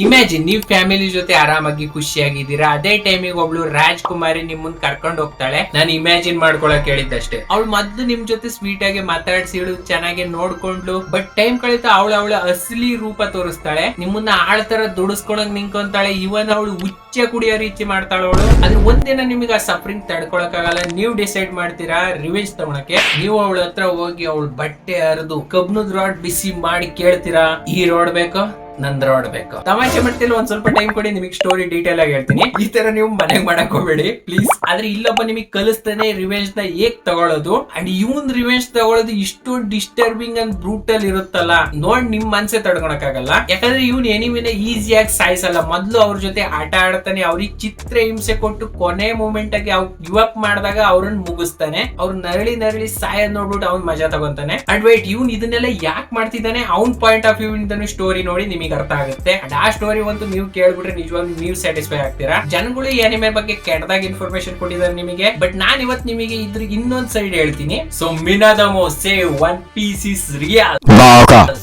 Imagine ನೀವು family ಜೊತೆ ಆರಾಮಾಗಿ ಖುಷಿಯಾಗಿದ್ದೀರಾ. ಅದೇ ಟೈಮಿಗೆ ಒಬ್ಳು ರಾಜ್ಕುಮಾರಿ ನಿಮ್ ಮುಂದ್ ಕರ್ಕೊಂಡು ಹೋಗ್ತಾಳೆ. ನಾನು ಇಮ್ಯಾಜಿನ್ ಮಾಡ್ಕೊಳಕ್ ಹೇಳಿದ್ದಷ್ಟೇ. ಅವಳು ಮೊದ್ಲು ನಿಮ್ ಜೊತೆ ಸ್ವೀಟ್ ಆಗಿ ಮಾತಾಡ್ಸಿಳು, ಚೆನ್ನಾಗಿ ನೋಡ್ಕೊಂಡ್ಲು. ಬಟ್ ಟೈಮ್ ಕಳೀತಾ ಅವಳ ಅಸಲಿ ರೂಪ ತೋರಿಸ್ತಾಳೆ. ನಿಮ್ಮನ್ನ ಆಳ್ತರ ದುಡಿಸ್ಕೊಳಕ್ ನಿಂಕೊಂತಾಳೆ. ಇವನ್ ಅವಳು ಉಚ್ಚ ಕುಡಿಯೋ ರೀತಿ ಮಾಡ್ತಾಳೆ ಅವಳು. ಅದ್ರ ಒಂದಿನ ನಿಮಗೆ ಆ ಸಫರಿಂಗ್ ತಡ್ಕೊಳಕ್ ಆಗಲ್ಲ. ನೀವು ಡಿಸೈಡ್ ಮಾಡ್ತೀರಾ ರಿವೆಂಜ್ ತಗೊಳಕ್ಕೆ. ನೀವು ಅವಳ ಹತ್ರ ಹೋಗಿ ಅವಳ ಬಟ್ಟೆ ಹರಿದು ಕಬ್ನದ್ ರಾಡ್ ಬಿಸಿ ಮಾಡಿ ಕೇಳ್ತೀರಾ, ಈ ರೋಡ್ ಬೇಕೋ ನಂದ್ ರೋಡ್ ಬೇಕು. ತಮಾಷೆ ಮಾಡ್ತಿಲ್ಲ, ಒಂದ್ ಸ್ವಲ್ಪ ಟೈಮ್ ಕೊಡಿ, ನಿಮಗೆ ಸ್ಟೋರಿ ಡೀಟೇಲ್ ಆಗಿ ಹೇಳ್ತೀನಿ. ಈ ತರ ನೀವು ಮನೆಗೆ ಮಾಡಕ್ ಹೋಗ್ಬೇಡಿ ಪ್ಲೀಸ್. ಆದ್ರೆ ಇಲ್ಲೊಬ್ಬ ನಿಮಗೆ ಕಲಿಸ್ತಾನೆ ರಿವೆಂಜ್ ನ ಹೇಗ್ ತಗೊಳ್ಳೋದು. ಅಂಡ್ ಇವನ್ ರಿವೆಂಜ್ ತಗೊಳ್ಳೋದು ಇಷ್ಟೊಂದು ಡಿಸ್ಟರ್ಬಿಂಗ್ ಅಂಡ್ ಬ್ರೂಟಲ್ ಇರುತ್ತಲ್ಲ, ನೋಡ್ ನಿಮ್ ಮನ್ಸೆ ತಡ್ಕೊಳಕ್ ಆಗಲ್ಲ. ಯಾಕಂದ್ರೆ ಇವ್ನ್ ಎನಿಮಿನ ಈಸಿಯಾಗಿ ಸಾಯಿಸಲ್ಲ. ಮೊದ್ಲು ಅವ್ರ ಜೊತೆ ಆಟ ಆಡ್ತಾನೆ, ಅವ್ರಿಗೆ ಚಿತ್ರ ಹಿಂಸೆ ಕೊಟ್ಟು ಕೊನೆ ಮೂಮೆಂಟ್ ಆಗಿ ಗಿವ್ ಅಪ್ ಮಾಡಿದಾಗ ಅವ್ರನ್ನ ಮುಗಿಸ್ತಾನೆ. ಅವ್ರು ನರಳಿ ಸಾಯೋದ್ ನೋಡ್ಬಿಟ್ಟು ಅವ್ನ್ ಮಜಾ ತಗೊಂತಾನೆ. ಅಂಡ್ ವೈಟ್, ಇವ್ನ್ ಇದನ್ನೆಲ್ಲ ಯಾಕೆ ಮಾಡ್ತಿದ್ದಾನೆ, ಅವ್ನ್ ಪಾಯಿಂಟ್ ಆಫ್ ವ್ಯೂ ಇಂದ ಸ್ಟೋರಿ ನೋಡಿ ನಿಮಗೆ ಅರ್ಥ ಆಗುತ್ತೆ. ಅಂಡ್ ಆ ಸ್ಟೋರಿ ಒಂದು ನೀವು ಕೇಳ್ಬಿಟ್ರೆ ನಿಜವಾಗ್ಲೂ ನೀವು ಸ್ಯಾಟಿಸ್ಫೈ ಆಗ್ತೀರಾ. ಜನಗಳು ಈ ಅನಿಮೆ ಬಗ್ಗೆ ಕೆಟ್ಟದಾಗ ಇನ್ಫಾರ್ಮೇಶನ್ ಕೊಟ್ಟಿದ್ದಾರೆ ನಿಮಗೆ. ಬಟ್ ನಾನ್ ಇವತ್ತು ನಿಮಗೆ ಇದ್ರ ಇನ್ನೊಂದ್ ಸೈಡ್ ಹೇಳ್ತೀನಿ. ಸೊ ಮಿನಾದಮೋ say one piece is real.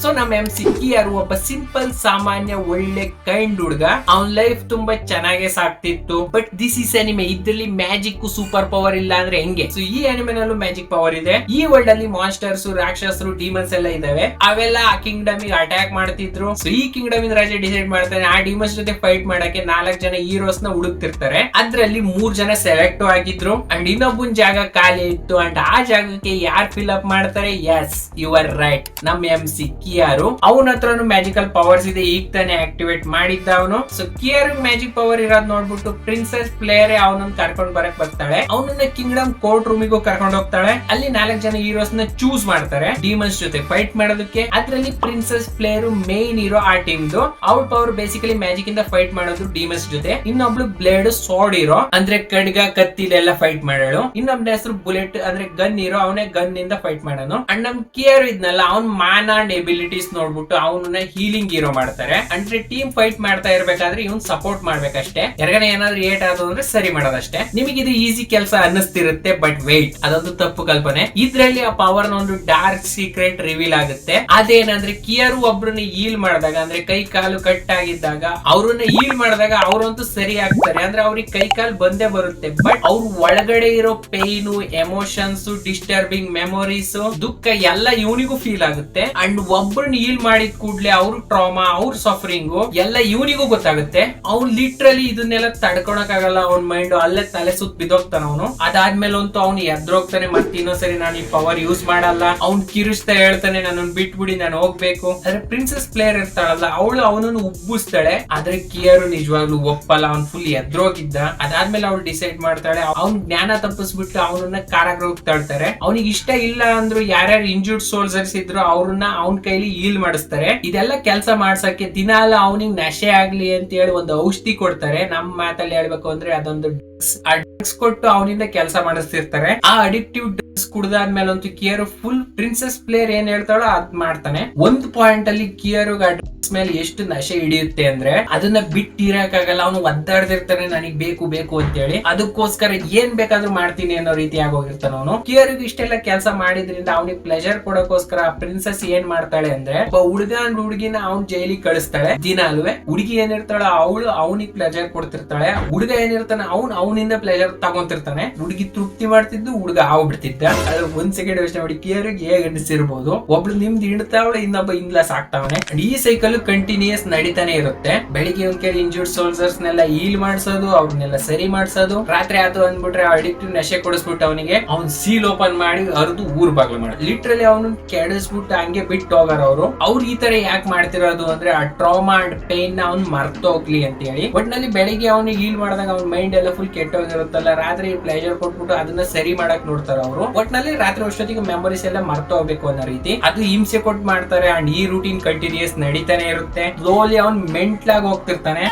So ನಮ್ಮ MC ಕಿಯಾರು ಒಬ್ಬ ಸಿಂಪಲ್ ಸಾಮಾನ್ಯ ಒಳ್ಳೆ ಕೈಂಡ್ ಹುಡುಗ. ಅವನ್ ಲೈಫ್ ತುಂಬಾ ಚೆನ್ನಾಗೆ ಸಾಕ್ತಿತ್ತು. ಬಟ್ ದಿಸ್ ಇಸ್ ಅನಿಮೆ, ಇದ್ರಲ್ಲಿ ಮ್ಯಾಜಿಕ್ ಸೂಪರ್ ಪವರ್ ಇಲ್ಲ ಅಂದ್ರೆ ಹೆಂಗೆ. ಸೊ ಈ ಅನಿಮೆನಲ್ಲೂ ಮ್ಯಾಜಿಕ್ ಪವರ್ ಇದೆ. ಈ ವರ್ಲ್ಡ್ ಅಲ್ಲಿ ಮಾನ್ಸ್ಟರ್ಸ್, ರಾಕ್ಷಸರು, ಡಿಮನ್ಸ್ ಎಲ್ಲ ಇದಾವೆ. ಅವೆಲ್ಲ ಆ ಕಿಂಗ್ಡಮ್ ಅಟ್ಯಾಕ್ ಮಾಡ್ತಿದ್ರು. ಸೊ ಈ ಕಿಂಗ್ಡಮ್ ಇಂದ ರಾಜ ಡಿಸೈಡ್ ಮಾಡ್ತಾನೆ ಆ ಡಿಮನ್ಸ್ ಜೊತೆ ಫೈಟ್ ಮಾಡಕ್ಕೆ 4 ಜನ ಹೀರೋಸ್ ನ ಹುಡುಕ್ತಿರ್ತಾರೆ. ಅದ್ರಲ್ಲಿ 3 ಜನ ಸೆಲೆಕ್ಟ್ ಆಗಿದ್ರು. ಅಂಡ್ ಇನ್ನೊಬ್ಬನ್ ಜಾಗ ಖಾಲಿ ಇತ್ತು. ಅಂಡ್ ಆ ಜಾಗಕ್ಕೆ ಯಾರು ಫಿಲ್ ಅಪ್ ಮಾಡ್ತಾರೆ, ಎಸ್ ಯು ಆರ್ ರೈಟ್, ನಮ್ MC ಕಿಯಾರು. ಅವನ ಹತ್ರನು ಮ್ಯಾಜಿಕಲ್ ಪವರ್ಸ್ ಇದೆ, ಈಗ ತಾನೇ ಆಕ್ಟಿವೇಟ್ ಮಾಡಿದ್ದ ಅವನು. ಸೊ ಕಿಯಾರು ಮ್ಯಾಜಿಕ್ ಪವರ್ ಇರೋದ್ ನೋಡ್ಬಿಟ್ಟು ಪ್ರಿನ್ಸೆಸ್ ಪ್ಲೇಯರ್ ಅವನನ್ನ ಕರ್ಕೊಂಡ್ ಬರಕ್ ಬರ್ತಾಳೆ. ಅವನನ್ನ ಕಿಂಗ್ಡಮ್ ಕೋರ್ಟ್ ರೂಮಿಗೂ ಕರ್ಕೊಂಡು ಹೋಗ್ತಾಳೆ. ಅಲ್ಲಿ 4 ಜನ ಹೀರೋಸ್ ನ ಚೂಸ್ ಮಾಡ್ತಾರೆ ಡಿಮನ್ಸ್ ಜೊತೆ ಫೈಟ್ ಮಾಡೋದಕ್ಕೆ. ಅದ್ರಲ್ಲಿ ಪ್ರಿನ್ಸೆಸ್ ಪ್ಲೇಯರ್ ಮೇನ್ ಹೀರೋ ಆ ಟೀಮ್ದು. ಅವಳ ಪವರ್ ಬೇಸಿಕಲಿ ಮ್ಯಾಜಿಕ್ ಇಂದ ಫೈಟ್ ಮಾಡೋದು ಡಿಮನ್ಸ್ ಜೊತೆ. ಇನ್ನೊಬ್ಳು ಬ್ಲೇಡ್ ಸೋಡ್ ಹೀರೋ, ಅಂದ್ರೆ ಖಡ್ಗ ಕತ್ತಿಲೆಲ್ಲ ಫೈಟ್ ಮಾಡೋಳು. ಇನ್ನೊಬ್ನ ಹೆಸರು ಬುಲೆಟ್, ಅಂದ್ರೆ ಗನ್ ಹೀರೋ, ಅವನೇ ಗನ್ ಇಂದ ಫೈಟ್ ಮಾಡೋನು. ಅಂಡ್ ನಮ್ ಕಿಯಾರು ಇದ್ನಲ್ಲ, ಅವ್ನ್ ಮ್ಯಾನ್ ಅಂಡ್ ಎಬಿಲಿಟೀಸ್ ನೋಡ್ಬಿಟ್ಟು ಅವನನ್ನ ಹೀಲಿಂಗ್ ಹೀರೋ ಮಾಡ್ತಾರೆ. ಅಂದ್ರೆ ಟೀಮ್ ಫೈಟ್ ಮಾಡ್ತಾ ಇರ್ಬೇಕಾದ್ರೆ ಇವ್ನ್ ಸಪೋರ್ಟ್ ಮಾಡ್ಬೇಕಷ್ಟೇ. ಯಾರಿಗಾನ ಏನಾದ್ರು ಏಟ್ ಆದ್ರೆ ಸರಿ ಮಾಡೋದಷ್ಟೇ. ನಿಮಗೆ ಇದು ಈಸಿ ಕೆಲಸ ಅನ್ನಿಸ್ತಿರುತ್ತೆ. ಬಟ್ ವೇಟ್, ಅದೊಂದು ತಪ್ಪು ಕಲ್ಪನೆ. ಇದ್ರಲ್ಲಿ ಆ ಪವರ್ ನ ಒಂದು ಡಾರ್ಕ್ ಸೀಕ್ರೆಟ್ ರಿವೀಲ್ ಆಗುತ್ತೆ. ಅದೇನಂದ್ರೆ ಕಿಯಾರು ಒಬ್ರನ್ನ ಹೀಲ್ ಮಾಡಿದಾಗ, ಅಂದ್ರೆ ಕೈ ಕಾಲು ಕಟ್ ಆಗಿದ್ದಾಗ ಅವ್ರನ್ನ ಹೀಲ್ ಮಾಡಿದಾಗ ಅವ್ರಂತೂ ಸರಿ ಆಗ್ತಾರೆ. ಅಂದ್ರೆ ಅವ್ರಿಗೆ ಕೈ ಕಾಲು ಬಂದೇ ಬರುತ್ತೆ. ಬಟ್ ಅವ್ರ ಒಳಗಡೆ ಇರೋ ಪೇನ್, ಎಮೋಷನ್ಸ್, ಡಿಸ್ಟರ್ಬಿಂಗ್ ಮೆಮೊರೀಸ್, ದುಃಖ ಎಲ್ಲ ಇವನಿಗೂ ಫೀಲ್ ಆಗುತ್ತೆ. ಅಂಡ್ ಒಬ್ಬರನ್ನ ಹೀಲ್ ಮಾಡಿದ ಕೂಡ್ಲೆ ಅವ್ರ ಟ್ರಾಮಾ, ಅವ್ರ ಸಫರಿಂಗ್ ಎಲ್ಲ ಇವನಿಗೂ ಗೊತ್ತಾಗುತ್ತೆ. ಅವ್ನು ಲಿಟ್ರಲಿ ಇದನ್ನೆಲ್ಲ ತಡ್ಕೊಳಕ್ ಆಗಲ್ಲ. ಅವ್ನ ಮೈಂಡ್ ಅಲ್ಲೇ ತಲೆ ಸುತ್ತ ಬಿದ್ದೋಗ್ತಾನ ಅವನು. ಅದಾದ್ಮೇಲೆ ಅಂತೂ ಅವ್ನು ಎದ್ರೋಗ್ತಾನೆ. ಮತ್ತೆ ಇನ್ನೊಂದ್ಸರಿ ನಾನು ಈ ಪವರ್ ಯೂಸ್ ಮಾಡಲ್ಲ. ಅವ್ನ್ ಕಿರಿಸ್ತಾ ಹೇಳ್ತಾನೆ, ನನ್ನ ಬಿಟ್ಬಿಡಿ, ನಾನು ಹೋಗ್ಬೇಕು. ಆದ್ರೆ ಪ್ರಿನ್ಸೆಸ್ ಪ್ಲೇಯರ್ ಇರ್ತಾಳಲ್ಲ, ಅವಳು ಅವನನ್ನು ಉಬ್ಬಿಸ್ತಾಳೆ. ಆದ್ರೆ ಕಿಯಾರು ನಿಜವಾಗ್ಲೂ ಒಪ್ಪಲ್ಲ. ಅವ್ನ್ ಫುಲ್ ಎದ್ರೋಗಿದ್ದ. ಅದಾದ್ಮೇಲೆ ಅವಳು ಡಿಸೈಡ್ ಮಾಡ್ತಾಳೆ, ಅವ್ನ್ ಜ್ಞಾನ ತಪ್ಪಿಸ್ಬಿಟ್ಟು ಅವನನ್ನ ಕಾರಾಗೃಹಕ್ಕೆ ತಳ್ತಾರೆ. ಅವ್ನಿಗೆ ಇಷ್ಟ ಇಲ್ಲ ಅಂದ್ರು ಯಾರ್ಯಾರು ಇಂಜೂರ್ಡ್ ಸೋಲ್ಜರ್ಸ್ ಇದ್ರು ಅವ್ರನ್ನ ಅವ್ನ ಕೈಲಿ ಹೀಲ್ ಮಾಡಿಸ್ತಾರೆ. ಇದೆಲ್ಲ ಕೆಲಸ ಮಾಡ್ಸಕ್ಕೆ ದಿನಾಲ ಅವನಿಗೆ ನಶೆ ಆಗ್ಲಿ ಅಂತ ಹೇಳಿ ಒಂದು ಔಷಧಿ ಕೊಡ್ತಾರೆ. ನಮ್ ಮಾತಲ್ಲಿ ಹೇಳ್ಬೇಕು ಅಂದ್ರೆ ಅದೊಂದು ಡ್ರಗ್ಸ್ ಕೊಟ್ಟು ಅವನಿಂದ ಕೆಲಸ ಮಾಡಿಸ್ತಿರ್ತಾರೆ. ಆ ಅಡಿಕ್ಟಿವ್ ಡ್ರಗ್ಸ್ ಕುಡ್ದಾದ್ಮೇಲೆ ಅಂತೂ ಕಿಯಾರು ಫುಲ್ ಪ್ರಿನ್ಸೆಸ್ ಪ್ಲೇಯರ್ ಏನ್ ಹೇಳ್ತಾಳೋ ಅದ್ ಮಾಡ್ತಾನೆ. ಒಂದು ಪಾಯಿಂಟ್ ಅಲ್ಲಿ ಕಿಯಾರು ಡ್ರಗ್ಸ್ ಮೇಲೆ ಎಷ್ಟು ನಶೆ ಹಿಡಿಯುತ್ತೆ ಅಂದ್ರೆ ಅದನ್ನ ಬಿಟ್ಟಿರಕ್ಕಾಗಲ್ಲ. ಅವನು ಒದ್ದಾಡ್ತಿರ್ತಾನೆ, ನನಗ್ ಬೇಕು ಬೇಕು ಅಂತ ಹೇಳಿ. ಅದಕ್ಕೋಸ್ಕರ ಏನ್ ಬೇಕಾದ್ರೂ ಮಾಡ್ತೀನಿ ಅನ್ನೋ ರೀತಿ ಆಗೋಗಿರ್ತಾನ ಅವನು. ಕಿಯಾರಿಗೆ ಇಷ್ಟೆಲ್ಲ ಕೆಲಸ ಮಾಡಿದ್ರಿಂದ ಅವನಿಗೆ ಪ್ಲೆಜರ್ ಕೊಡೋಕೋಸ್ಕರ ಪ್ರಿನ್ಸೆಸ್ ಏನ್ ಮಾಡ್ತಾಳೆ ಅಂದ್ರೆ, ಹುಡುಗ ಅಂಡ್ ಹುಡುಗಿನ ಅವ್ನ್ ಜೈಲಿಗೆ ಕಳಿಸ್ತಾಳೆ. ದಿನಾಲ್ವೇ ಹುಡುಗಿ ಏನಿರ್ತಾಳೆ ಅವಳು ಅವನಿಗೆ ಪ್ಲೆಜರ್ ಕೊಡ್ತಿರ್ತಾಳೆ. ಹುಡುಗ ಏನಿರ್ತಾನೆ ಅವನಿಂದ ಪ್ಲೆಜರ್ ತಗೊಂತಿರ್ತಾನೆ. ಹುಡುಗಿ ತೃಪ್ತಿ ಮಾಡ್ತಿದ್ದು, ಹುಡುಗ ಆಗ್ಬಿಡ್ತಿದ್ದ. ಅದ್ರ 1 ಸೆಕೆಂಡ್ ಯೋಚನೆ ಮಾಡಿ ಕಿಯಾರಿಗೆ ಹೇಗ್ ಅನಿಸಿರ್ಬೋದು. ಒಬ್ಳು ನಿಮ್ದು ಇಡ್ತಾವಳೆ, ಇನ್ನೊಬ್ಬ ಇಂಗ್ಲಾಸ್ ಆಗ್ತಾವನೆ. ಈ ಸೈಕಲ್ ಕಂಟಿನ್ಯೂಸ್ ನಡೀತಾನೆ ಇರುತ್ತೆ. ಬೆಳಿಗ್ಗೆ ಒಂದ್ ಕೇಳಿ ಇಂಜೂರ್ಡ್ ಸೋಲ್ಜರ್ಸ್ ನೆಲ್ಲ ಹೀಲ್ ಮಾಡ್ಸೋದು, ಅವ್ರನ್ನೆಲ್ಲ ಸರಿ ಮಾಡ್ಸೋದು. ರಾತ್ರಿ ಆತು ಅಂದ್ಬಿಟ್ರೆ ಅಡಿಕ್ಟಿವ್ ನಶೆ ಕೊಡಿಸ್ಬಿಟ್ಟು ಅವನಿಗೆ ಅವ್ನ್ ಸೀಲ್ ಓಪನ್ ಮಾಡಿ ಅರ್ದು ಊರ್ ಬಾಗ್ಲು ಮಾಡಿ ಲಿಟ್ರಲಿ ಅವನು ಕೆಡಿಸ್ಬಿಟ್ಟು ಹಂಗೆ ಬಿಟ್ಟು ಹೋಗಾರ ಅವರು. ಅವ್ರು ಈ ತರ ಯಾಕೆ ಮಾಡ್ತಿರೋದು ಅಂದ್ರೆ ಆ ಟ್ರಾಮಾ ಅಂಡ್ ಪೇನ್ ನ ಅವ್ನ್ ಮರ್ತೋಗ್ಲಿ ಅಂತ ಹೇಳಿ. ಒಟ್ನಲ್ಲಿ ಬೆಳಿಗ್ಗೆ ಅವನಿಗೆ ಹೀಲ್ ಮಾಡಿದಾಗ ಅವ್ನ ಮೈಂಡ್ ಎಲ್ಲ ಫುಲ್ ಕೆಟ್ಟೋಗಿರುತ್ತಲ್ಲ. ರಾತ್ರಿ ಪ್ಲೆಜರ್ ಕೊಟ್ಬಿಟ್ಟು ಅದನ್ನ ಸರಿ ಮಾಡಕ್ ನೋಡ್ತಾರ ಅವರು. ಒಟ್ನಲ್ಲಿ ರಾತ್ರಿ ಅಷ್ಟೊತ್ತಿಗೆ ಮೆಮೊರೀಸ್ ಎಲ್ಲ ಮರ್ತೋಗ್ಬೇಕು ಅನ್ನೋ ರೀತಿ ಅದು ಹಿಂಸೆ ಕೊಟ್ಟು ಮಾಡ್ತಾರೆ. ಅಂಡ್ ಈ ರೂಟೀನ್ ಕಂಟಿನ್ಯೂಸ್ ನಡೀತಾನೆ ಇರುತ್ತೆ. ಸ್ಲೋಲಿ ಅವ್ನ್ ಮೆಂಟ್ಲಾಗಿ ಹೋಗ್ತಿರ್ತಾನೆ.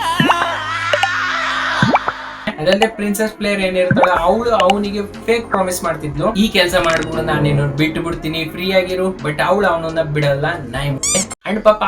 ಅದಲ್ಲದೆ ಪ್ರಿನ್ಸೆಸ್ ಪ್ಲೇಯರ್ ಏನಿರ್ತಾಳೆ ಅವಳು ಅವನಿಗೆ ಫೇಕ್ ಪ್ರಾಮಿಸ್ ಮಾಡ್ತಿದ್ಲು, ಈ ಕೆಲಸ ಮಾಡ್ಬಿಡು, ನಾನು ಬಿಟ್ಟು ಬಿಡ್ತೀನಿ, ಫ್ರೀ ಆಗಿರು. ಬಟ್ ಅವಳು ಅವನನ್ನ ಬಿಡಲ್ಲ. ನಾಯಿ ಅಂಡ್ ಪಾಪ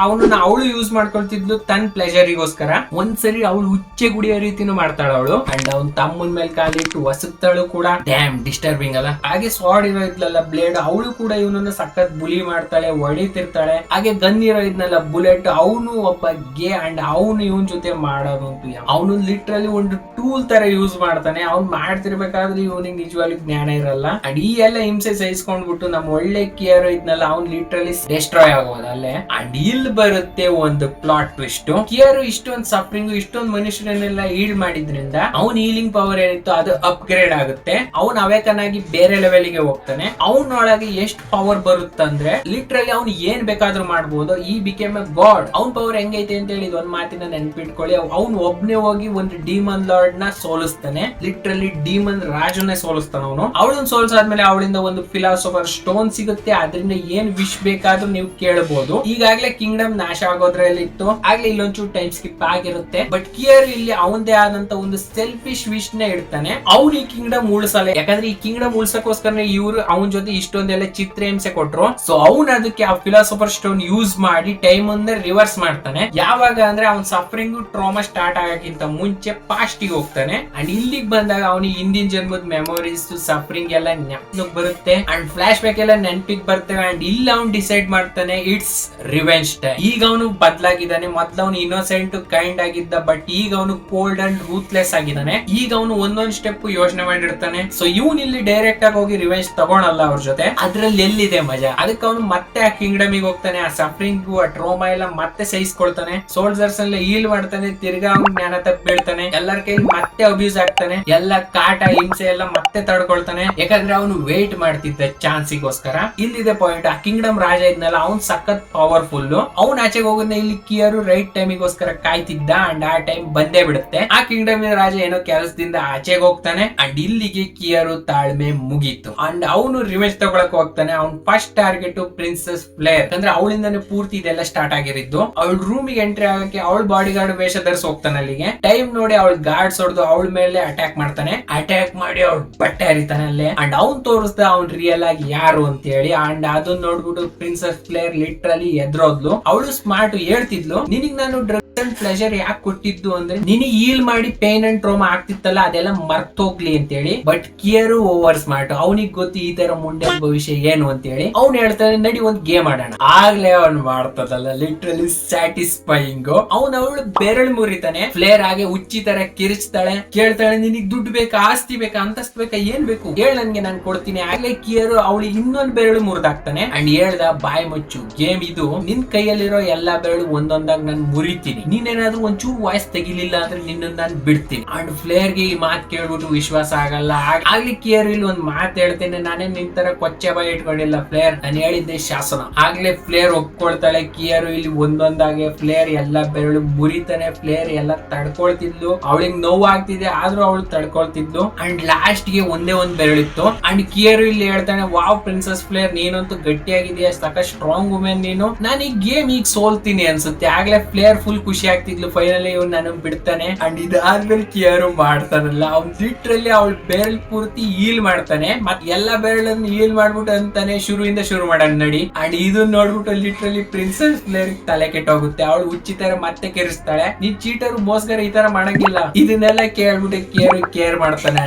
ಅವಳು ಯೂಸ್ ಮಾಡ್ಕೊಳ್ತಿದ್ಲು ತನ್ನ ಪ್ಲೆಜರಿಗೋಸ್ಕರ. ಒಂದ್ಸರಿ ಅವಳು ಹುಚ್ಚೆ ಗುಡಿಯೋ ರೀತಿನೂ ಮಾಡ್ತಾಳ ಅವಳು. ಅಂಡ್ ಅವ್ನ ತಮ್ಮನ ಮೇಲೆ ಕಾಲಿಟ್ಟು ಹೊಸಕ್ತಾಳು ಕೂಡ. ಡ್ಯಾಮ್ ಡಿಸ್ಟರ್ಬಿಂಗ್ ಅಲ್ಲ. ಹಾಗೆ ಸ್ವಾಡ್ ಇರೋ ಇದ್ಲಲ್ಲ ಬ್ಲೇಡ್, ಅವಳು ಕೂಡ ಇವನನ್ನ ಸಖತ್ ಬುಲಿ ಮಾಡ್ತಾಳೆ, ಹೊಡಿತಿರ್ತಾಳೆ. ಹಾಗೆ ಗನ್ ಇರೋ ಇದ್ನಲ್ಲ ಬುಲೆಟ್, ಅವನು ಒಬ್ಬ ಗೆ. ಅಂಡ್ ಅವನು ಇವನ್ ಜೊತೆ ಮಾಡೋದು ಅವನು ಲಿಟ್ರಲಿ ಒಂದು ಟೂಲ್ ತರ ಯೂಸ್ ಮಾಡ್ತಾನೆ. ಅವ್ನು ಮಾಡ್ತಿರ್ಬೇಕಾದ್ರೆ ಇವನಿಗೆ ನಿಜವಾಗ್ಲೂ ಜ್ಞಾನ ಇರಲ್ಲ. ಅಂಡ್ ಈ ಎಲ್ಲ ಹಿಂಸೆ ಸಹಿಸ್ಕೊಂಡ್ಬಿಟ್ಟು ನಮ್ಮ ಒಳ್ಳೆ ಕಿಯರ್ ಇದ್ನಲ್ಲ ಅವ್ನು ಲಿಟ್ರಲಿ ಡೆಸ್ಟ್ರಾಯ್ ಆಗೋದು ಅಲ್ಲೇ. ಅಂಡ್ ಇಲ್ಲಿ ಬರುತ್ತೆ ಒಂದು ಪ್ಲಾಟ್ ಟ್ವಿಸ್ಟ್. ಕಿಯರ್ ಇಷ್ಟೊಂದು ಸಫರಿಂಗ್, ಇಷ್ಟೊಂದು ಮನುಷ್ಯರನ್ನೆಲ್ಲ ಹೀಲ್ ಮಾಡಿದ್ರಿಂದ ಅವ್ನ ಹೀಲಿಂಗ್ ಪವರ್ ಏನಿತ್ತು ಅದು ಅಪ್ಗ್ರೇಡ್ ಆಗುತ್ತೆ. ಅವ್ನ್ ಅವೇಕನ್ ಆಗಿ ಬೇರೆ ಲೆವೆಲ್ ಗೆ ಹೋಗ್ತಾನೆ. ಅವನೊಳಗೆ ಎಷ್ಟು ಪವರ್ ಬರುತ್ತಂದ್ರೆ ಲಿಟ್ರಲಿ ಅವ್ನು ಏನ್ ಬೇಕಾದ್ರೂ ಮಾಡ್ಬೋದು. ಈ ಬಿಕೇಮ್ ಎ ಗಾಡ್. ಅವ್ನ್ ಪವರ್ ಹೆಂಗೈತೆ ಅಂತ ಹೇಳಿ ಒಂದ್ ಮಾತಿನ ನೆನ್ಪಿಟ್ಕೊಳ್ಳಿ. ಅವ್ನು ಒಬ್ನೇ ಹೋಗಿ ಒಂದು ಡಿಮನ್ ಲಾರ್ಡ್ ನ ಸೋಲಿಸ್ತಾನೆ. ಲಿಟ್ರಲಿ ಡಿಮನ್ ರಾಜನೇ ಸೋಲಿಸ್ತಾನ ಅವನು. ಅವಳನ್ನ ಸೋಲ್ಸಾದ್ಮೇಲೆ ಅವಳಿಂದ ಒಂದು ಫಿಲಾಸಫರ್ ಸ್ಟೋನ್ ಸಿಗುತ್ತೆ. ಅದರಿಂದ ಏನ್ ವಿಶ್ ಬೇಕಾದ್ರೂ ನೀವು ಕೇಳಬಹುದು. ಈಗಾಗ್ಲೇ ಕಿಂಗ್ಡಮ್ ನಾಶ ಆಗೋದ್ರಲ್ಲಿ ಇತ್ತು. ಆಗ್ಲೇ ಇಲ್ಲೊಂಚೂರು ಟೈಮ್ ಸ್ಕಿಪ್ ಆಗಿರುತ್ತೆ. ಬಟ್ ಕಿಯರ್ ಇಲ್ಲಿ ಅವನದೇ ಆದಂತ ಒಂದು ಸೆಲ್ಫಿಶ್ ವಿಶ್ ನ ಇಡ್ತಾನೆ. ಅವ್ನು ಈ ಕಿಂಗ್ಡಮ್ ಉಳಿಸಲ್ಲ. ಯಾಕಂದ್ರೆ ಈ ಕಿಂಗ್ಡಮ್ ಉಳ್ಸಕ್ಕೋಸ್ಕರ ಇವ್ರು ಅವನ ಜೊತೆ ಇಷ್ಟೊಂದೆಲ್ಲ ಚಿತ್ರಹಿಂಸೆ ಕೊಟ್ರು. ಸೊ ಅವ್ನ ಅದಕ್ಕೆ ಆ ಫಿಲಾಸಫರ್ ಸ್ಟೋನ್ ಯೂಸ್ ಮಾಡಿ ಟೈಮ್ ಅನ್ನ ರಿವರ್ಸ್ ಮಾಡ್ತಾನೆ. ಯಾವಾಗ ಅಂದ್ರೆ ಅವ್ನ ಸಫರಿಂಗ್ ಟ್ರಾಮಾ ಸ್ಟಾರ್ಟ್ ಆಗಕ್ಕಿಂತ ಮುಂಚೆ ಪಾಸ್ಟ್ ಗೆ ಹೋಗ್ತಾನೆ. ಅಂಡ್ ಇಲ್ಲಿಗೆ ಬಂದಾಗ ಅವನಿಗೆ ಹಿಂದಿನ ಜನ್ಮದ ಮೆಮೊರೀಸ್, ಸಫರಿಂಗ್ ಎಲ್ಲ ನೆನಪಿಗೆ ಬರುತ್ತೆ. ಅಂಡ್ ಫ್ಲಾಶ್ ಬ್ಯಾಕ್ ಎಲ್ಲ ನೆನಪಿಗೆ ಬರ್ತವೆ. ಅಂಡ್ ಇಲ್ಲಿ ಅವ್ನು ಡಿಸೈಡ್ ಮಾಡ್ತಾನೆ ಇಟ್ಸ್ ರಿವೆಂಜ್ ಟೈಮ್. ಈಗ ಅವನು ಬದಲಾಗಿದ್ದಾನೆ. ಮೊದ್ಲು ಅವನು ಇನ್ನೋಸೆಂಟ್ ಕೈಂಡ್ ಆಗಿದ್ದ, ಬಟ್ ಈಗ ಅವನು ಕೋಲ್ಡ್ ಅಂಡ್ ರೂತ್ಲೆಸ್ ಆಗಿದ್ದಾನೆ. ಈಗ ಅವನು ಒಂದೊಂದ್ ಸ್ಟೆಪ್ ಯೋಚನೆ ಮಾಡಿರ್ತಾನೆ. ಸೊ ಇವನ್ ಇಲ್ಲಿ ಡೈರೆಕ್ಟ್ ಆಗಿ ಹೋಗಿ ರಿವೆಂಜ್ ತಗೊಳಲ್ಲ ಅವ್ರ ಜೊತೆ. ಅದ್ರಲ್ಲಿ ಎಲ್ಲಿದೆ ಮಜಾ? ಅದಕ್ಕೆ ಅವನು ಮತ್ತೆ ಆ ಕಿಂಗ್ಡಮ್ ಗೆ ಹೋಗ್ತಾನೆ. ಆ ಸಫರಿಂಗ್, ಆ ಟ್ರೋಮಾ ಎಲ್ಲ ಮತ್ತೆ ಸಹಿಸ್ಕೊಳ್ತಾನೆ. ಸೋಲ್ಜರ್ಸ್ ಎಲ್ಲ ಹೀಲ್ ಮಾಡ್ತಾನೆ. ತಿರ್ಗಾ ಅವ್ನು ಜ್ಞಾನ ತಪ್ಪಿ ಬೀಳ್ತಾನೆ. ಎಲ್ಲರ ಕೈ ಮತ್ತೆ ಅಬ್ಯೂಸ್ ಆಗ್ತಾನೆ. ಎಲ್ಲ ಕಾಟ ಹಿಂಸೆ ಎಲ್ಲ ಮತ್ತೆ ತಡ್ಕೊಳ್ತಾನೆ. ಯಾಕಂದ್ರೆ ಅವನು ವೇಟ್ ಮಾಡ್ತಿದ್ದ ಚಾನ್ಸಿಗೋಸ್ಕರ. ಇಲ್ಲಿದೆ ಪಾಯಿಂಟ್. ಆ ಕಿಂಗ್ಡಮ್ ರಾಜ ಇದ್ನಲ್ಲ ಅವ್ನ್ ಸಖತ್ ಪವರ್ಫುಲ್. ಅವ್ನ್ ಆಚೆಗೆ ಹೋಗೋದನ್ನ ಇಲ್ಲಿ ಕಿಯರು ರೈಟ್ ಟೈಮಿಗೋಸ್ಕರ ಕಾಯ್ತಿದ್ದ. ಅಂಡ್ ಆ ಟೈಮ್ ಬಂದೇ ಬಿಡುತ್ತೆ. ಆ ಕಿಂಗ್ಡಮ್ ರಾಜ ಏನೋ ಕೆಲಸದಿಂದ ಆಚೆಗೆ ಹೋಗ್ತಾನೆ. ಅಂಡ್ ಇಲ್ಲಿಗೆ ಕಿಯರು ತಾಳ್ಮೆ ಮುಗೀತು. ಅಂಡ್ ಅವನು ರಿವೆಂಜ್ ತಗೊಳಕ್ ಹೋಗ್ತಾನೆ. ಅವ್ನ್ ಫಸ್ಟ್ ಟಾರ್ಗೆಟ್ ಪ್ರಿನ್ಸೆಸ್ ಫ್ಲೇರ್. ಅಂದ್ರೆ ಅವಳಿಂದಾನೆ ಪೂರ್ತಿ ಇದೆಲ್ಲ ಸ್ಟಾರ್ಟ್ ಆಗಿರಿದ್ದು. ಅವಳ ರೂಮಿಗೆ ಎಂಟ್ರಿ ಆಗಕ್ಕೆ ಅವಳ ಬಾಡಿ ಗಾರ್ಡ್ ವೇಷ ಧರಿಸಿ ಹೋಗ್ತಾನೆ ಅಲ್ಲಿಗೆ. ಟೈಮ್ ನೋಡಿ ಅವಳ ಗಾರ್ಡ್ಸ್ ಹೊಡೆದು ಅವಳ ಮೇಲೆ ಅಟ್ಯಾಕ್ ಮಾಡ್ತಾನೆ. ಅಟ್ಯಾಕ್ ಮಾಡಿ ಅವಳ ಬಟ್ಟೆ ಹರಿತಾನೆ ಅಲ್ಲೇ. ಅಂಡ್ ಅವ್ನ್ ತೋರಿಸ್ದ ಅವ್ನ್ ರಿಯಲ್ ಆಗಿ ಯಾರು ಅಂತ ಹೇಳಿ. ಅಂಡ್ ಅದನ್ನ ನೋಡ್ಬಿಟ್ಟು ಪ್ರಿನ್ಸೆಸ್ ಫ್ಲೇರ್ ಲಿಟ್ರಲಿ ಎದ್ರೋದ್ಲು. ಅವಳು ಸ್ಮಾರ್ಟ್ ಹೇಳ್ತಿದ್ಲು, ನಿನಗ್ ನಾನು ಡ್ರಗ್ಸ್ ಅಂಡ್ ಪ್ಲೆಜರ್ ಯಾಕೆ ಕೊಟ್ಟಿದ್ದು ಅಂದ್ರೆ ನಿನಗೆ ಹೀಲ್ ಮಾಡಿ ಪೇನ್ ಅಂಡ್ ಟ್ರೋಮಾ ಆಗ್ತಿತ್ತಲ್ಲ ಅದೆಲ್ಲ ಮರ್ತೋಗ್ಲಿ ಅಂತ ಹೇಳಿ. ಬಟ್ ಕಿಯರು ಓವರ್ ಸ್ಮಾರ್ಟ್. ಅವನಿಗೆ ಗೊತ್ತು ಈ ತರ ಮುಂದೆ ಭವಿಷ್ಯ ಏನು ಅಂತ ಹೇಳಿ. ಅವ್ನು ಹೇಳ್ತಾನೆ ನಡಿ ಒಂದ್ ಗೇಮ್ ಆಡೋಣ. ಆಗ್ಲೇ ಅವ್ನು ಮಾಡ್ತದಲ್ಲ ಲಿಟ್ರಲಿ ಸ್ಯಾಟಿಸ್ಫೈಯಿಂಗ್. ಅವಳು ಬೆರಳು ಮುರಿತಾನೆ. ಫ್ಲೇರ್ ಹಾಗೆ ಹುಚ್ಚಿ ತರ ಕಿರಿಚ್ತಾಳೆ. ಕೇಳ್ತಾಳೆ, ನಿನಗ್ ದುಡ್ಡು ಬೇಕಾ, ಆಸ್ತಿ ಬೇಕಾ, ಅಂತಸ್ತು ಬೇಕಾ, ಏನ್ ಬೇಕು ಹೇಳ್ ನನ್ಗೆ, ನಾನು ಕೊಡ್ತೀನಿ. ಆಗ್ಲೇ ಕಿಯರು ಅವಳಿಗೆ ಇನ್ನೊಂದ್ ಬೆರಳು ಮುರಿದಾಕ್ತಾನೆ. ಅಂಡ್ ಹೇಳ್ದ, ಬಾಯ್ ಮುಚ್ಚು, ಗೇಮ್ ಇದು. ನಿನ್ ಕೈಯಲ್ಲಿರೋ ಎಲ್ಲಾ ಬೆರಳು ಒಂದೊಂದಾಗಿ ನಾನು ಮುರಿತೀನಿ. ನೀನೇನಾದ್ರೂ ಒಂಚೂರು ವಾಯ್ಸ್ ತೆಗಿಲಿಲ್ಲ ಅಂದ್ರೆ ನಿನ್ನ ನಾನು ಬಿಡ್ತೀನಿ. ಅಂಡ್ ಫ್ಲೇರ್ ಗೆ ಈ ಮಾತ್ ಕೇಳ್ಬಿಟ್ಟು ವಿಶ್ವಾಸ ಆಗಲ್ಲ. ಆಗ್ಲಿ ಕಿಯರ್ ಇಲ್ಲಿ ಒಂದ್ ಮಾತ್ ಹೇಳ್ತೇನೆ, ನಾನೇ ನಿನ್ ತರ ಕೊಚ್ಚೆ ಬಾಯಿ ಇಟ್ಕೊಂಡಿಲ್ಲ ಫ್ಲೇರ್, ನಾನು ಹೇಳಿದ್ದೆ ಶಾಸನ. ಆಗ್ಲೇ ಫ್ಲೇರ್ ಒಪ್ಕೊಳ್ತಾಳೆ. ಕಿಯರು ಇಲ್ಲಿ ಒಂದೊಂದಾಗೆ ಫ್ಲೇರ್ ಎಲ್ಲಾ ಬೆರಳು ಮುರಿತಾನೆ. ಫ್ಲೇರ್ ಎಲ್ಲ ತಡ್ಕೊಳ್ತಿದ್ಲು. ಅವಳಿಗೆ ನೋವು ಆಗ್ತಿದೆ ಆದ್ರೂ ಅವಳು ತಡ್ಕೊಳ್ತಿದ್ಲು. ಅಂಡ್ ಲಾಸ್ಟ್ ಗೆ ಒಂದೇ ಒಂದ್ ಬೆರಳಿತ್ತು. ಅಂಡ್ ಕಿಯರು ಇಲ್ಲಿ ಹೇಳ್ತಾನೆ, ವಾವ್ ಪ್ರಿನ್ಸೆಸ್ ಫ್ಲೇರ್, ನೀನಂತೂ ಗಟ್ಟಿಯಾಗಿದೆಯಾ, ಸಾಕಷ್ಟು ಸ್ಟ್ರಾಂಗ್ ವುಮೆನ್ ನೀನು. ನಾನು ಈ ಗೇಮ್ ಈಗ ಸೋಲ್ತೀನಿ ಅನ್ಸುತ್ತೆ. ಆಗ್ಲೇ ಫ್ಲೇರ್ ಫುಲ್ ಖುಷಿ ಆಗ್ತಿದ್ಲು. ಫೈನಲಿ ಇವ್ನು ನನಗ್ ಬಿಡ್ತಾನೆ. ಅಂಡ್ ಇದಾದ್ಮೇಲೆ ಕಿಯರು ಮಾಡ್ತಾನಲ್ಲ, ಅವ್ನ್ ಲಿಟ್ರಲಿ ಅವಳ ಬೆರಳು ಪೂರ್ತಿ ಹೀಲ್ ಮಾಡ್ತಾನೆ. ಮತ್ ಎಲ್ಲಾ ಬೆರಳನ್ನು ಹೀಲ್ ಮಾಡ್ಬಿಟ್ಟು ಅಂತಾನೆ ಶುರುವಿಂದ ಶುರು ಮಾಡೋಣ ನಡಿ. ಅಂಡ್ ಇದನ್ನ ನೋಡ್ಬಿಟ್ಟು ಲಿಟ್ರಲಿ ಪ್ರಿನ್ಸೆಸ್ ಫ್ಲೇರ್ ತಲೆ ಕೆಟ್ಟೋಗುತ್ತೆ. ಅವಳು ಹುಚ್ಚಿತರ ಮತ್ತೆ ಕೆರಿಸ್ತಾಳೆ, ನೀನ್ ಚೀಟರು ಮೋಸ್ಗರ ಈ ತರ ಮಾಡಂಗಿಲ್ಲ. ಇದನ್ನೆಲ್ಲ ಕೇಳ್ಬಿಟ್ಟು ಕೇರ್ ಮಾಡ್ತಾನೆ.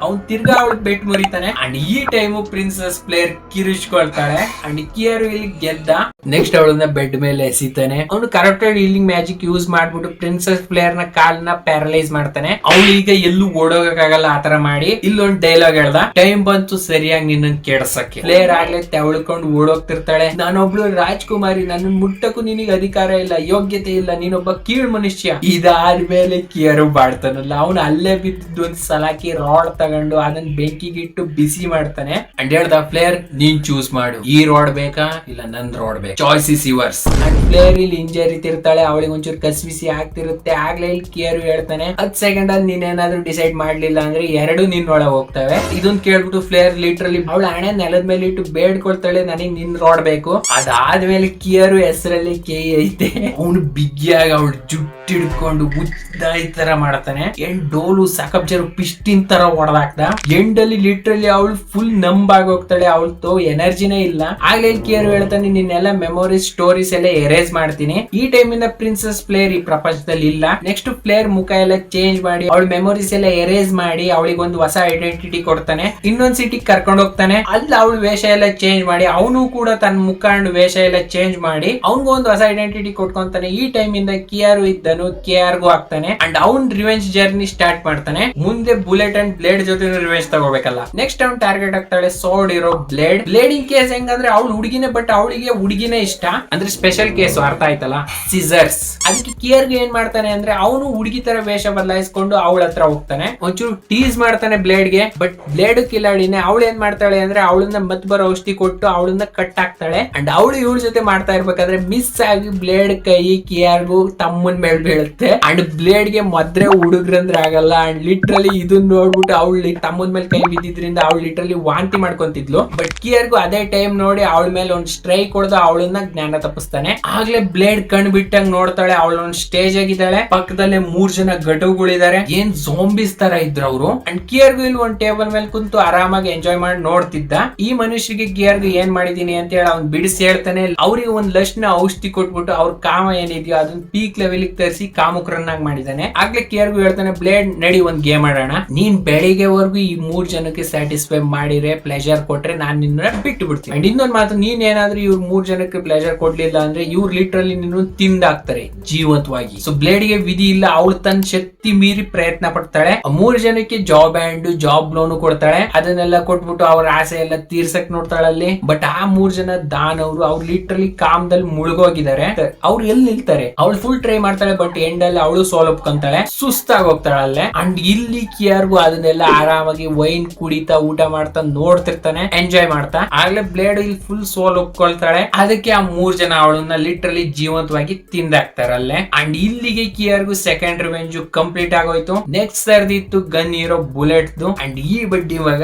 ಅವ್ನ್ ತಿರ್ಗಾ ಅವಳು ಬೆಟ್ ಮುರಿತಾನೆ. ಅಂಡ್ ಈ ಟೈಮು ಪ್ರಿನ್ಸೆಸ್ ಫ್ಲೇರ್ ಕಿರಿಚ್ಕೊಳ್ತಾಳೆ. ಅಂಡ್ ಕಿಯರು ಇಲ್ಲಿ ಗೆದ್ದ. ನೆಕ್ಸ್ಟ್ ಅವಳನ್ನ ಬೆಡ್ ಮೇಲೆ ಎಸಿತಾನೆ. ಅವನು ಕರೆಕ್ಟೆಡ್ ಹೀಲಿಂಗ್ ಮ್ಯಾಜಿಕ್ ಯೂಸ್ ಮಾಡ್ಬಿಟ್ಟು ಪ್ರಿನ್ಸೆಸ್ ಫ್ಲೇರ್ ನ ಕಾಲ್ನ ಪ್ಯಾರಲೈಸ್ ಮಾಡ್ತಾನೆ. ಅವಳು ಈಗ ಎಲ್ಲೂ ಓಡೋಗಕ್ಕಾಗಲ್ಲ ಆತರ ಮಾಡಿ. ಇಲ್ಲೊಂದ್ ಡೈಲಾಗ್ ಹೇಳ್ದ, ಟೈಮ್ ಬಂತು ಸರಿಯಾಗಿ ನಿನ್ನ ಕೆಡ್ಸಕ್ಕೆ. ಫ್ಲೇರ್ ಆಗ್ಲೇ ತೆವಳ್ಕೊಂಡು ಓಡೋಗ್ತಿರ್ತಾಳೆ. ನಾನೊಬ್ಳು ರಾಜ್ಕುಮಾರಿ, ನನ್ನ ಮುಟ್ಟಕ್ಕೂ ನಿನಗೆ ಅಧಿಕಾರ ಇಲ್ಲ, ಯೋಗ್ಯತೆ ಇಲ್ಲ, ನೀನೊಬ್ಬ ಕೀಳ್ ಮನುಷ್ಯ. ಇದಾದ್ಮೇಲೆ ಕಿಯರು ಬಾಡ್ತಾನಲ್ಲ, ಅವನು ಅಲ್ಲೇ ಬಿದ್ದು ಒಂದ್ ಸಲಾಕಿ ರಾಡ್ ತಗೊಂಡು ಅದನ್ನ ಬೆಂಕಿಗಿಟ್ಟು ಬಿಸಿ ಮಾಡ್ತಾನೆ. ಅಂಡ್ ಹೇಳ್ದ, ಫ್ಲೇರ್ ನೀನ್ ಚೂಸ್ ಮಾಡು, ಈ ರಾಡ್ ಬೇಕಾ ಇಲ್ಲ ನನ್ ರಾಡ್ ಬೇಕಾ, choice is yours. And flare ಇಲ್ಲಿ ಇಂಜರಿ ತಿರ್ತಾಳೆ. ಅವಳಿಗೆ ಒಂಚೂರು ಕಸ್ಬಿಸಿ ಆಗ್ತಿರುತ್ತೆ. ಆಗ್ಲೇ ಇಲ್ಲಿ ಕಿಯರು ಹೇಳ್ತಾನೆ, 10 ಸೆಕೆಂಡ್ ಅಲ್ಲಿ ನೀನೇನಾದ್ರೂ ಡಿಸೈಡ್ ಮಾಡ್ಲಿಲ್ಲ ಅಂದ್ರೆ ಎರಡು ನಿನ್ ಒಳಗೆ ಹೋಗ್ತವೆ. ಇದನ್ ಕೇಳ್ಬಿಟ್ಟು ಫ್ಲೇರ್ ಲಿಟ್ರಲಿ ಅವಳ ಹಣೆ ನೆಲದ ಮೇಲೆ ಇಟ್ಟು ಬೇಡ್ಕೊಳ್ತಾಳೆ, ನನಗ್ ನಿನ್ ರಾಡ್ ಬೇಕು. ಅದಾದ್ಮೇಲೆ ಕಿಯರು ಹೆಸರಲ್ಲಿ ಕೆ ಐತೆ. ಅವನು ಬಿಗಿಯಾಗಿ ಅವಳು ಜುಟ್ಟಿಡ್ಕೊಂಡು ಉದ್ದಾಯಿ ತರ ಮಾಡ್ತಾನೆ. ಎಂಡ್ ಡೋಲು ಸಕಬ್ಜರು ಪಿಸ್ಟಿನ್ ತರ ಹೊಡೆದಾಕ್ದ. ಎಂಡಲ್ಲಿ ಲಿಟ್ರಲಿ ಅವಳು ಫುಲ್ ನಂಬಾಗಿ ಹೋಗ್ತಾಳೆ. ಅವಳು ಎನರ್ಜಿನೇ ಇಲ್ಲ. ಆಗ್ಲೇ ಕಿಯರು ಹೇಳ್ತಾನೆ, ನಿನ್ನೆಲ್ಲ ಮೆಮೊರೀಸ್ ಸ್ಟೋರೀಸ್ ಎಲ್ಲ ಎರೇಸ್ ಮಾಡ್ತೀನಿ. ಈ ಟೈಮ್ ಇಂದ ಪ್ರಿನ್ಸೆಸ್ ಪ್ಲೇಯರ್ ಈ ಪ್ರಪಂಚದಲ್ಲಿ ಇಲ್ಲ. ನೆಕ್ಸ್ಟ್ ಪ್ಲೇಯರ್ ಮುಖ ಎಲ್ಲ ಚೇಂಜ್ ಮಾಡಿ ಅವಳ ಮೆಮೊರೀಸ್ ಎಲ್ಲ ಎರೇಸ್ ಮಾಡಿ ಅವಳಿಗೆ ಒಂದು ಹೊಸ ಐಡೆಂಟಿಟಿ ಕೊಡ್ತಾನೆ. ಇನ್ನೊಂದ್ ಸಿಟಿ ಕರ್ಕೊಂಡು ಹೋಗ್ತಾನೆ. ಅಲ್ಲಿ ಅವಳ ವೇಷ ಎಲ್ಲ ಚೇಂಜ್ ಮಾಡಿ ಅವನು ಕೂಡ ತನ್ನ ಮುಖ ಅಂಡ್ ವೇಷ ಎಲ್ಲ ಚೇಂಜ್ ಮಾಡಿ ಅವನ್ಗೂ ಒಂದು ಹೊಸ ಐಡೆಂಟಿಟಿ ಕೊಟ್ಕೊಂತಾನೆ. ಈ ಟೈಮ್ ಇಂದ ಕಿಯಾರು ಇದ್ದನು KRಗೂ ಆಗ್ತಾನೆ ಅಂಡ್ ಅವ್ನ್ ರಿವೆಂಜ್ ಜರ್ನಿ ಸ್ಟಾರ್ಟ್ ಮಾಡ್ತಾನೆ. ಮುಂದೆ ಬುಲೆಟ್ ಅಂಡ್ ಬ್ಲೇಡ್ ಜೊತೆ ರಿವೆಂಜ್ ತಗೋಬೇಕಲ್ಲ. ನೆಕ್ಸ್ಟ್ ಅವ್ನ್ ಟಾರ್ಗೆಟ್ ಆಗ್ತಾಳೆ ಸೋರ್ಡ್ ಇರೋ ಬ್ಲೇಡ್ ಇನ್ ಕೇಸ್ ಹೆಂಗಂದ್ರೆ ಅವಳು ಹುಡುಗಿನೇ, ಬಟ್ ಅವಳಿಗೆ ಹುಡುಗಿನೇ ಇಷ್ಟ ಅಂದ್ರೆ ಸ್ಪೆಷಲ್ ಕೇಸ್ ಅರ್ಥ ಆಯ್ತಲ್ಲ, ಸಿಸರ್ಸ್. ಅದಕ್ಕೆ KRಗೆ ಏನ್ ಮಾಡ್ತಾನೆ ಅಂದ್ರೆ ಅವನು ಹುಡುಗಿ ತರ ವೇಷ ಬದಲಾಯಿಸ್ಕೊಂಡು ಅವಳ ಹತ್ರ ಹೋಗ್ತಾನೆ. ಒಂಚೂರು ಟೀಸ್ ಮಾಡ್ತಾನೆ ಬ್ಲೇಡ್ಗೆ, ಬಟ್ ಬ್ಲೇಡ್ ಕಿಲಾಡಿನೇ. ಅವಳು ಏನ್ ಮಾಡ್ತಾಳೆ ಅಂದ್ರೆ ಅವಳನ್ನ ಮತ್ ಬರೋ ಔಷಧಿ ಕೊಟ್ಟು ಅವಳನ್ನ ಕಟ್ ಹಾಕ್ತಾಳೆ ಅಂಡ್ ಅವಳು ಇವಳ ಜೊತೆ ಮಾಡ್ತಾ ಇರ್ಬೇಕಾದ್ರೆ ಮಿಸ್ ಆಗಿ ಬ್ಲೇಡ್ ಕೈ KRಗೂ ತಮ್ಮನ್ ಮೇಲೆ ಬೀಳುತ್ತೆ ಅಂಡ್ ಬ್ಲೇಡ್ಗೆ ಮದ್ರೆ ಹುಡುಗ್ರಂದ್ರೆ ಆಗಲ್ಲ. ಅಂಡ್ ಲಿಟ್ರಲಿ ಇದನ್ನ ನೋಡ್ಬಿಟ್ಟು ಅವಳು ತಮ್ಮನ್ ಮೇಲೆ ಕೈ ಬಿದ್ದಿದ್ರಿಂದ ಅವಳು ಲಿಟ್ರಲಿ ವಾಂತಿ ಮಾಡ್ಕೊಂತಿದ್ಲು. ಬಟ್ KRಗೂ ಅದೇ ಟೈಮ್ ನೋಡಿ ಅವಳ ಮೇಲೆ ಒಂದ್ ಸ್ಟ್ರೈಕ್ ಹೊಡೆದು ಅವಳನ್ನ ಜ್ಞಾನ ತಪ್ಪಿಸ್ತಾನೆ. ಆಗ್ಲೇ ಬ್ಲೇಡ್ ಕಣ್ ಬಿಟ್ಟಂಗ್ ನೋಡ್ತಾಳೆ. ಅವಳು ಒಂದ್ ಸ್ಟೇಜ್ ಆಗಿದ್ದಾಳೆ. ಪಕ್ಕದಲ್ಲೇ 3 ಜನ ಘಟುಗಳಿದ್ದಾರೆ. ಏನ್ ಝೋಂಬಿಸ್ ತರ ಇದ್ರು ಅವರು. ಅಂಡ್ KRಗೂ ಇಲ್ಲಿ ಒಂದ್ ಟೇಬಲ್ ಮೇಲೆ ಕುಂತು ಆರಾಮಾಗಿ ಎಂಜಾಯ್ ಮಾಡಿ ನೋಡ್ತಿದ್ದ. ಈ ಮನುಷ್ಯರಿಗೆ KRಗೂ ಏನ್ ಮಾಡಿದೀನಿ ಅಂತ ಹೇಳಿ ಅವ್ನ್ ಬಿಡಿಸಿ ಹೇಳ್ತಾನೆ. ಅವ್ರಿಗೆ ಒಂದ್ ಲಶ್ನ ಔಷಧಿ ಕೊಟ್ಬಿಟ್ಟು ಅವ್ರ ಕಾಮ ಏನಿದೆಯೋ ಅದನ್ನ ಪೀಕ್ ಲೆವೆಲ್ ತರಿಸಿ ಕಾಮುಕರನ್ನಾಗಿ ಮಾಡಿದಾನೆ. ಆಗ್ಲೇ KRಗೂ ಹೇಳ್ತಾನೆ ಬ್ಲೇಡ್ ನಡಿ ಒಂದ್ ಗೇಮ್ ಆಡೋಣ. ನೀನ್ ಬೆಳಿಗ್ಗೆವರೆಗೂ ಈ 3 ಜನಕ್ಕೆ ಸ್ಯಾಟಿಸ್ಫೈ ಮಾಡಿದ್ರೆ ಪ್ಲೆಜರ್ ಕೊಟ್ರೆ ನಾನ್ ನಿನ್ನ ಬಿಟ್ಟು ಬಿಡ್ತೀನಿ. ಅಂಡ್ ಇನ್ನೊಂದ್ ಮಾತು, ನೀನ್ ಏನಾದ್ರೂ ಇವ್ರ 3 ಜನಕ್ಕೆ ಪ್ಲೆಜರ್ ಕೊಡ್ಲಿಲ್ಲ ಅಂದ್ರೆ ಇವ್ರು ಲಿಟ್ರಲಿ ನಿನ್ನ ತಿಂದಾಕ್ತಾರೆ ಜೀವಂತವಾಗಿ. ಸೊ ಬ್ಲೇಡ್ಗೆ ವಿಧಿ ಇಲ್ಲ. ಅವಳು ತನ್ನ ಶಕ್ತಿ ಮೀರಿ ಪ್ರಯತ್ನ ಪಡ್ತಾಳೆ. 3 ಜನಕ್ಕೆ ಜಾಬ್ ಅಂಡ್ ಜಾಬ್ ಲೋನ್ ಕೊಡ್ತಾಳೆ. ಅದನ್ನೆಲ್ಲ ಕೊಟ್ಬಿಟ್ಟು ಅವ್ರ ಆಸೆ ಎಲ್ಲ ತೀರ್ಸಕ್ ನೋಡ್ತಾಳಲ್ಲಿ. ಬಟ್ ಆ 3 ಜನ ದಾನವರು ಅವ್ರು ಲಿಟ್ರಲಿ ಕಾಮದಲ್ಲಿ ಮುಳುಗೋಗಿದ್ದಾರೆ. ಅವ್ರು ಎಲ್ಲಿ ನಿಲ್ತಾರೆ? ಅವಳು ಫುಲ್ ಟ್ರೈ ಮಾಡ್ತಾಳೆ, ಬಟ್ ಎಂಡ್ ಅಲ್ಲಿ ಅವಳು ಸೋಲೊಪ್ಕೊಂತಾಳೆ, ಸುಸ್ತಾಗಿ ಹೋಗ್ತಾಳಲ್ಲೇ. ಅಂಡ್ ಇಲ್ಲಿ KRಗೂ ಅದನ್ನೆಲ್ಲ ಆರಾಮಾಗಿ ವೈನ್ ಕುಡಿತಾ ಊಟ ಮಾಡ್ತಾ ನೋಡ್ತಿರ್ತಾನೆ, ಎಂಜಾಯ್ ಮಾಡ್ತಾ. ಆಗ್ಲೇ ಬ್ಲೇಡ್ ಇಲ್ಲಿ ಫುಲ್ ಸೋಲ್ ಒಪ್ಕೊಳ್ತಾಳೆ. ಅದಕ್ಕೆ ಆ 3 ಜನ ಅವಳನ್ನ ಲಿಟ್ರಲಿ ಜೀವಂತವಾಗಿ ತಿಂದಾಕ್ತಾರಲ್ಲೇ. ಅಂಡ್ ಇಲ್ಲಿಗೆ KRಗೂ ಸೆಕೆಂಡ್ ರಿವೆಂಜ್ ಕಂಪ್ಲೀಟ್ ಆಗೋಯ್ತು. ನೆಕ್ಸ್ಟ್ ಸರ್ದಿತ್ತು ಗನ್ ಇರೋ ಬುಲೆಟ್. ಅಂಡ್ ಈ ಬಡ್ಡಿ ಇವಾಗ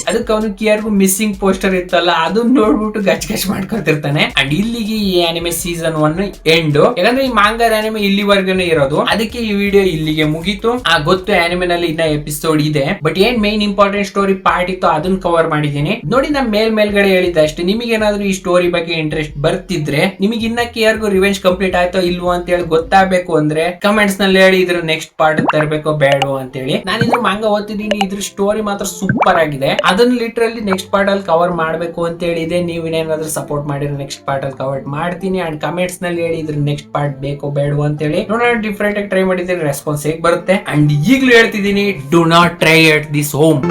ಅದಕ್ಕೆ ಅವನು KRಗೂ ಮಿಸ್ಸಿಂಗ್ ಪೋಸ್ಟರ್ ಇತ್ತಲ್ಲ ಅದನ್ನ ನೋಡ್ಬಿಟ್ಟು ಗಚ್ ಮಾಡ್ಕೊತಿರ್ತಾನೆ. ಅಂಡ್ ಇಲ್ಲಿಗೆ ಈ ಆನಿಮೆ ಸೀಸನ್ 1 ಎಂಡ್. ಯಾಕಂದ್ರೆ ಈ ಮಾಂಗಾದ ಆನಿಮೆ ಇಲ್ಲಿವರೆಗೂ ಇರೋದು. ಅದಕ್ಕೆ ಈ ವಿಡಿಯೋ ಇಲ್ಲಿಗೆ ಮುಗೀತು. ಗೊತ್ತು ಆನಿಮೆ ನಲ್ಲಿ ಇನ್ನ ಎಪಿಸೋಡ್ ಇದೆ, ಬಟ್ ಏನ್ ಮೇನ್ ಇಂಪಾರ್ಟೆಂಟ್ ಸ್ಟೋರಿ ಪಾರ್ಟ್ ಇತ್ತು ಅದನ್ನ ಕವರ್ ಮಾಡಿದೀನಿ ನೋಡಿ. ನಾ ಮೇಲ್ಗಡೆ ಹೇಳಿದ್ದೆ ಅಷ್ಟೇ. ನಿಮಗೆ ಏನಾದ್ರು ಈ ಸ್ಟೋರಿ ಬಗ್ಗೆ ಇಂಟ್ರೆಸ್ಟ್ ಬರ್ತಿದ್ರೆ, ನಿಮಗೆ ಇನ್ನ KRಗೂ ರಿವೆಂಜ್ ಕಂಪ್ಲೀಟ್ ಆಯ್ತೋ ಇಲ್ವೋ ಅಂತ ಹೇಳಿ ಗೊತ್ತಾಗಬೇಕು ಅಂದ್ರೆ ಕಮೆಂಟ್ಸ್ ನಲ್ಲಿ ಹೇಳಿ ಇದ್ರ ನೆಕ್ಸ್ಟ್ ಪಾರ್ಟ್ ತರಬೇಕೋ ಬೇಡೋ ಅಂತ ಹೇಳಿ. ನಾನು ಇದ್ರ ಮಾಂಗ ಓದ್ತಿದ್ದೀನಿ. ಇದ್ರ ಸ್ಟೋರಿ ಮಾತ್ರ ಸೂಪರ್ ಆಗಿದೆ. ಅದನ್ನ ಲಿಟ್ರಲಿ ನೆಕ್ಸ್ಟ್ ಪಾರ್ಟ್ ಅಲ್ಲಿ ಕವರ್ ಮಾಡ್ಬೇಕು ಅಂತ ಹೇಳಿದೆ. ನೀವು ಏನಾದ್ರು ಸಪೋರ್ಟ್ ಮಾಡಿದ್ರೆ ನೆಕ್ಸ್ಟ್ ಪಾರ್ಟ್ ಅಲ್ಲಿ ಕವರ್ ಮಾಡ್ತೀನಿ. ಅಂಡ್ ಕಮೆಂಟ್ಸ್ ನಲ್ಲಿ ಹೇಳಿ ಇದ್ರ ನೆಕ್ಸ್ಟ್ ಪಾರ್ಟ್ ಬೇಕೋ ಬೇಡೋ ಅಂತ ಹೇಳಿ ನೋಡೋಣ. ಡಿಫ್ರೆಂಟ್ ಆಗಿ ಟ್ರೈ ಮಾಡಿದ್ರೆ ರೆಸ್ಪಾನ್ಸ್ ಹೇಗೆ ಬರುತ್ತೆ. ಅಂಡ್ ಈಗಲೂ ಹೇಳ್ತಿದ್ದೀನಿ, do not try at this home.